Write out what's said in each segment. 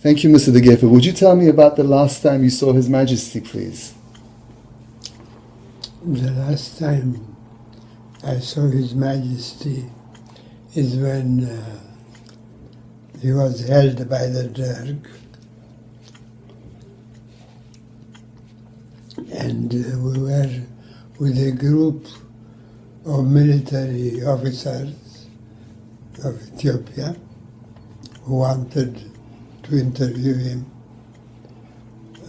Thank you, Mr. De Gefe. Would you tell me about the last time you saw His Majesty, please? The last time I saw His Majesty is when he was held by the Derg, and we were with a group of military officers of Ethiopia who wanted to interview him,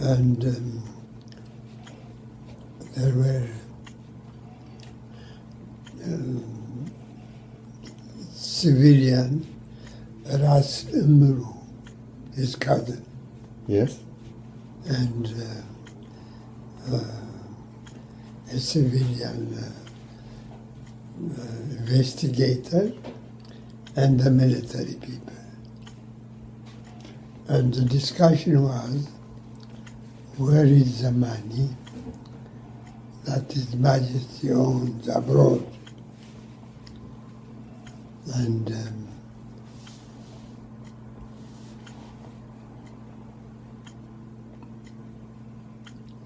and there were civilian Ras Imru, his cousin. Yes. And a civilian investigator and the military people. And the discussion was, where is the money that His Majesty owns abroad? And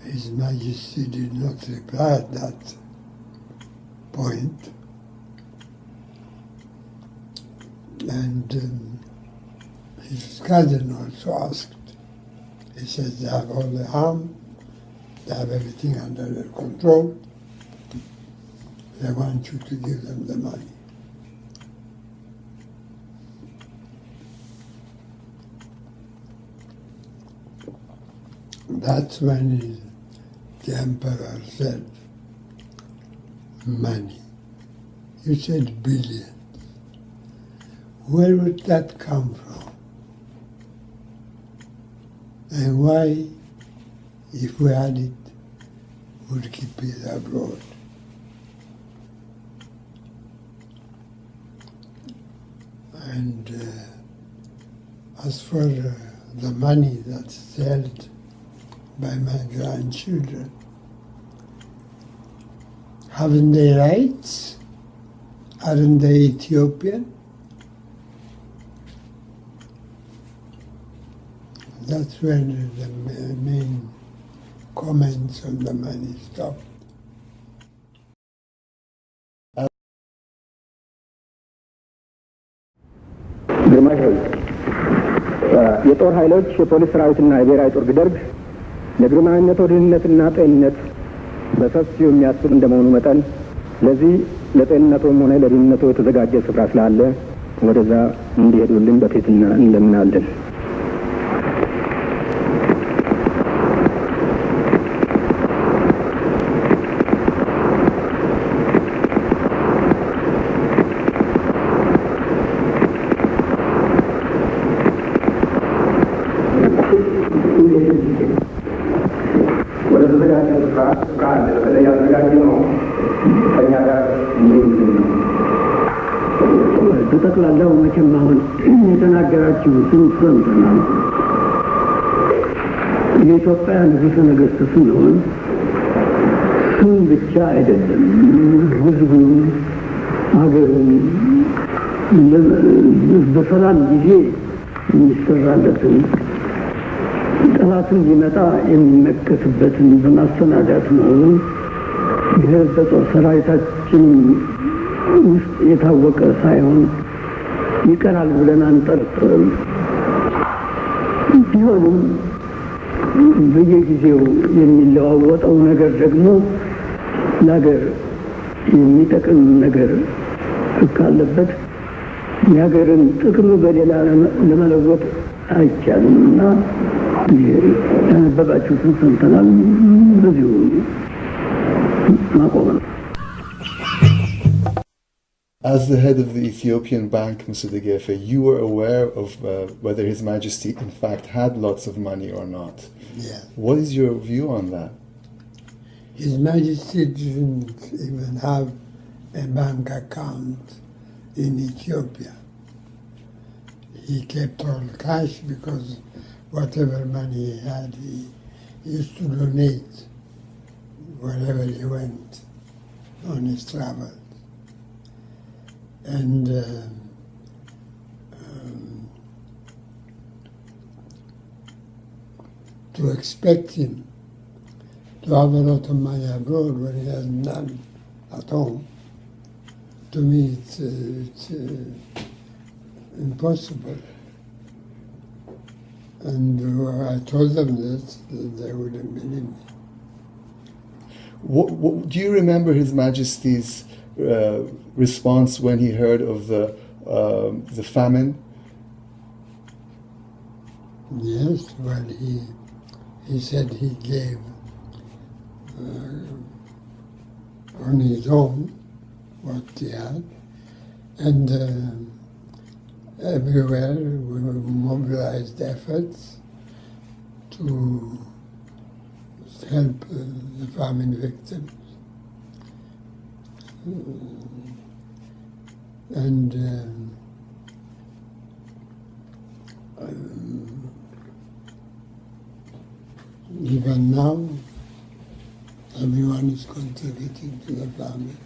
His Majesty did not reply at that point. And his cousin also asked. He said, they have all the arm, they have everything under their control. They want you to give them the money. That's when the emperor said, money. You said billions. Where would that come from? And why, if we had it, would keep it abroad? And as for the money that's held by my grandchildren, haven't they rights? Aren't they Ethiopian? That's when the main comments on the money stopped. ግርማሽ ሆይ የጦር ኃይሎች የፖሊስ ሰራዊትና የብሔራዊ ጦር ደርግ ለግርማዊነቶ ደህንነትና ጤንነት በሰፊው የሚያስብ እንደመሆኑ መጠን ለዚህ ለጤንነቶም ሆነ ለደህንነቶ የተዘጋጀ ስፍራ ስላለ ወደዛ እንዲሄዱልን በትህትና እንለምናለን። በጠቅላላው መቼም አሁን የተናገራችሁትን ሰምተናል። የኢትዮጵያ ንጉሠ ነገሥት ስንሆን ስም ብቻ አይደለም፣ ሕዝቡን ሀገሩን በሰላም ጊዜ የሚሰራለትን ጠላትን ሊመጣ የሚመከትበትን በማሰናዳት መሆኑን ይህ በጦር ሰራዊታችን ውስጥ የታወቀ ሳይሆን ይቀራል ብለን አንጠርጥርም። ቢሆንም በየጊዜው የሚለዋወጠው ነገር ደግሞ ለሀገር የሚጠቅም ነገር ካለበት የሀገርን ጥቅም በሌላ ለመለወጥ አይቻልም እና ያነበባችሁትን ሰምተናል። በዚሁ ማቆም ነው። As the head of the Ethiopian Bank, Mr. De Gefe, you were aware of whether His Majesty in fact had lots of money or not. Yeah. What is your view on that? His Majesty didn't even have a bank account in Ethiopia. He kept all cash because whatever money he had, he used to donate wherever he went on his travels. And to expect him to have a lot of money abroad when he has none at home, to me it's impossible. And I told them this, they wouldn't believe me. What, do you remember His Majesty's response when he heard of the famine? Yes, well, he said he gave on his own what he had, and everywhere we mobilized efforts to help the famine victims. And even now, everyone is contributing to the family.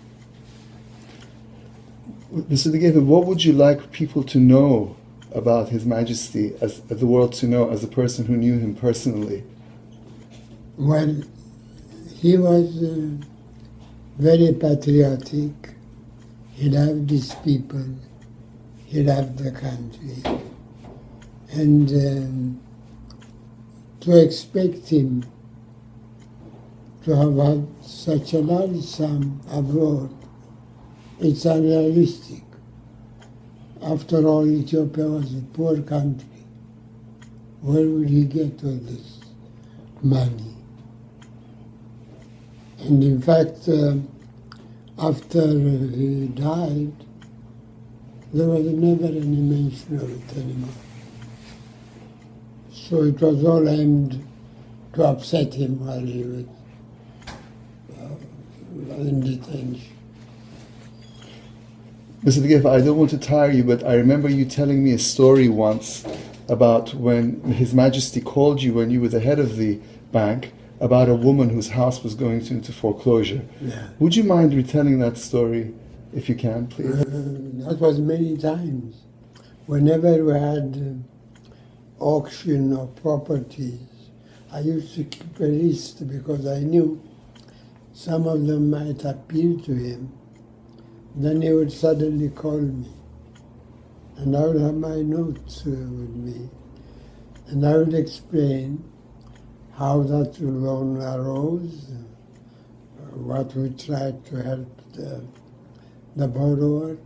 Mr. De Geven, what would you like people to know about His Majesty, as the world to know, as a person who knew him personally? Well, he was very patriotic. He loved his people. He loved the country. And to expect him to have had such a large sum abroad, it's unrealistic. After all, Ethiopia was a poor country. Where would he get all this money? And in fact, after he died, there was never any mention of it anymore. So it was all aimed to upset him while he was in detention. Mr. De Geven, I don't want to tire you, but I remember you telling me a story once about when His Majesty called you when you were the head of the bank about a woman whose house was going into foreclosure. Yeah. Would you mind retelling that story, if you can, please? That was many times. Whenever we had auction of properties, I used to keep a list because I knew some of them might appeal to him. Then he would suddenly call me, and I would have my notes with me, and I would explain how that loan arose, what we tried to help the borrower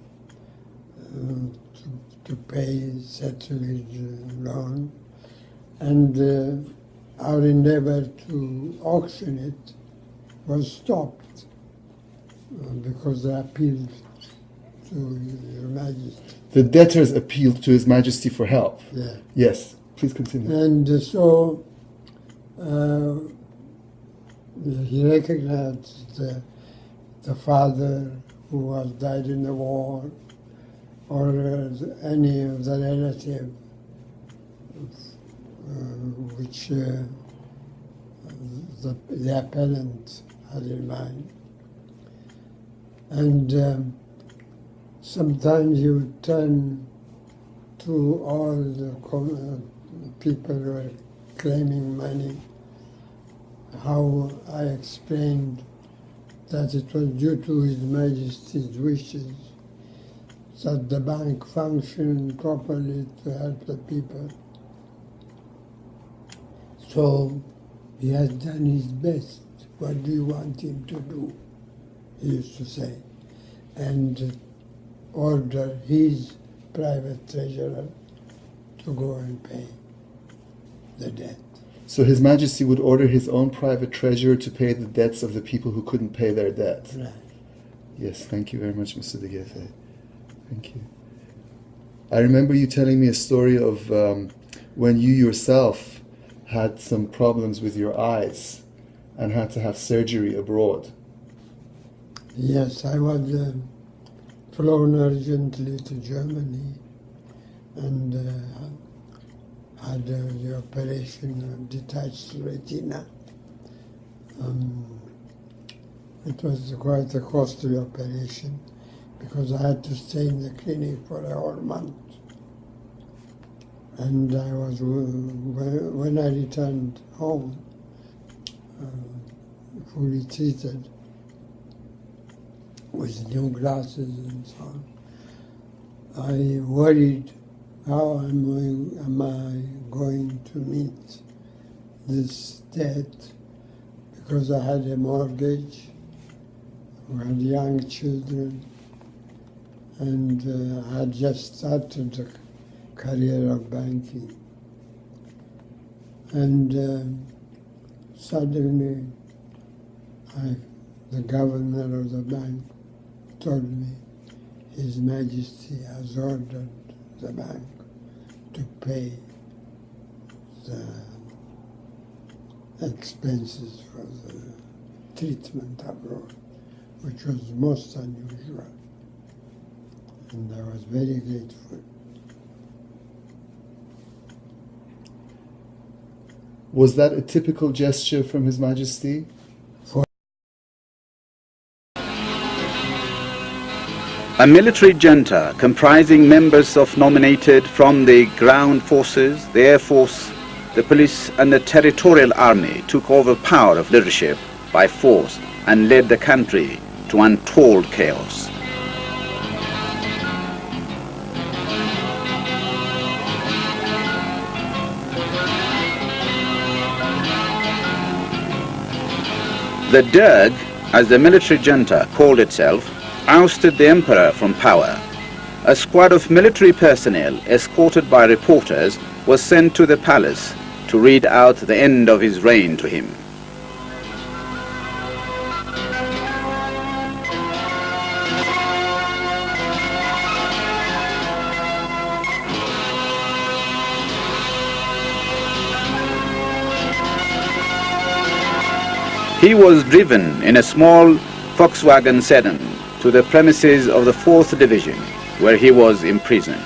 to pay, settle his loan, and our endeavor to auction it was stopped because they appealed to Your Majesty. The debtors appealed to His Majesty for help. Yeah. Yes, please continue. And so he recognized the father who was died in the war, or any of the relatives which the appellant had in mind. And sometimes you would turn to all the people who were claiming money, how I explained that it was due to His Majesty's wishes that the bank functioned properly to help the people. So he has done his best. What do you want him to do? He used to say, and order his private treasurer to go and pay the debt. So His Majesty would order his own private treasurer to pay the debts of the people who couldn't pay their debt. Right. Yes, thank you very much, Mr. De Geven. Thank you. I remember you telling me a story of when you yourself had some problems with your eyes and had to have surgery abroad. Yes, I was flown urgently to Germany and had the operation of detached retina. It was quite a costly operation because I had to stay in the clinic for a whole month. And I was, when I returned home, fully treated with new glasses and so on, I worried, how am I going to meet this debt? Because I had a mortgage, we had young children, and I had just started the career of banking. And suddenly, the governor of the bank told me His Majesty has ordered the bank to pay the expenses for the treatment abroad, which was most unusual. And I was very grateful. Was that a typical gesture from His Majesty? A military junta comprising members of nominated from the ground forces, the air force, the police and the territorial army took over power of leadership by force and led the country to untold chaos. The Derg, as the military junta called itself, ousted the emperor from power. A squad of military personnel, escorted by reporters, was sent to the palace to read out the end of his reign to him. He was driven in a small Volkswagen sedan to the premises of the 4th Division, where he was imprisoned.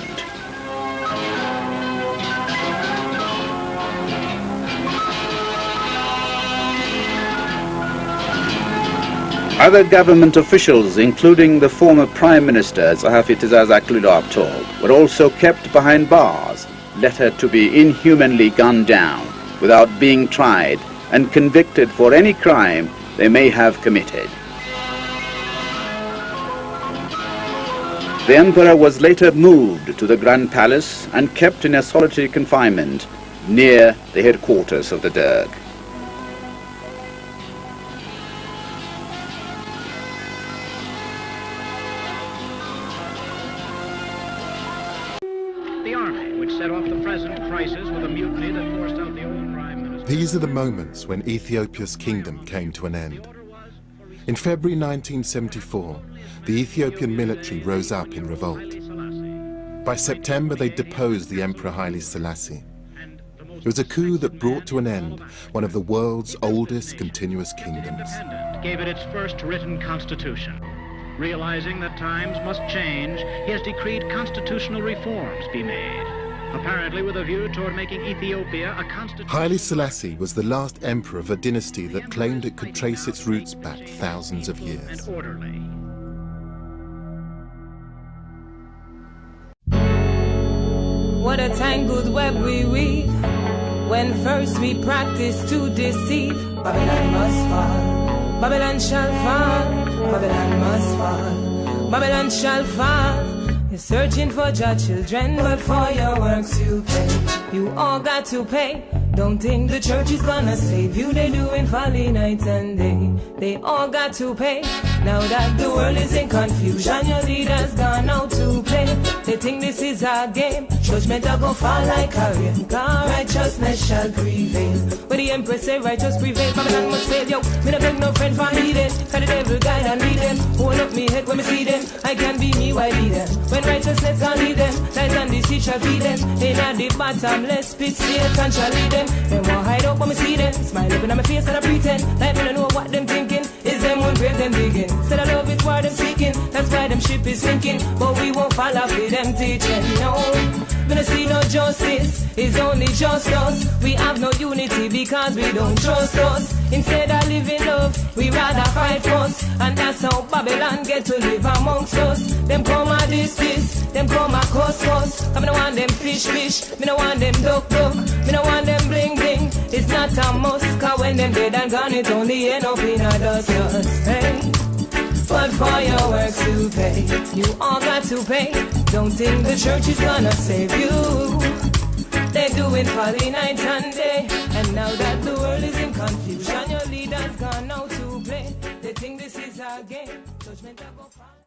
Other government officials, including the former Prime Minister Zahafi Tizazaklulo Abtol, were also kept behind bars, later to be inhumanly gunned down without being tried and convicted for any crime they may have committed. The emperor was later moved to the Grand Palace and kept in a solitary confinement near the headquarters of the Derg. The army, which set off the present crisis with a mutiny that forced out the old Prime Minister. These are the moments when Ethiopia's kingdom came to an end. In February 1974, the Ethiopian military rose up in revolt. By September, they deposed the Emperor Haile Selassie. It was a coup that brought to an end one of the world's oldest continuous kingdoms. Gave it its first written constitution. Realizing that times must change, he has decreed constitutional reforms be made, apparently with a view toward making Ethiopia a constitution. Haile Selassie was the last emperor of a dynasty that claimed it could trace its roots back thousands of years. And orderly. What a tangled web we weave, when first we practice to deceive. Babylon must fall, Babylon shall fall, Babylon must fall, Babylon shall fall. You're searching for your children, but for your works you pay. You all got to pay. Don't think the church is gonna save you. They doing folly night and day. They all got to pay. Now that the world is in confusion, your leaders gone out to play. They think this is a game. Judgment will go fall like a rain. God, righteousness shall prevail. But the empress say righteous prevail. Babylon must fail, yo. Me no beg no friend for me then. Cause the devil guide and lead them. Hold up me head when me see them. I can be me, why lead them? When righteousness can lead them, light and deceit shall feed them. They not the bottomless pit, Satan shall lead them. Them won't hide out when me see them. Smile up in my face and I pretend like me don't know what them thinking. Is them one grave them digging. Said I love is what them seeking. That's why them ship is sinking. But we won't fall off with them teaching. No, we don't see no justice It's only just us. We have no unity because we don't trust us. Instead of living love, we rather fight fuss. And that's how Babylon get to live amongst us. Them come a this, them come a cuss. I don't want them fish, me don't want them duck, me don't want them bling. It's not a must, cause when them dead and gone, it only end up in a dust. Hey. But for your works to pay, you all got to pay. Don't think the church is gonna save you. They do it for the night and day. And now that the world is in confusion, your leaders gone out to play. They think this is our game. Judgment will go far.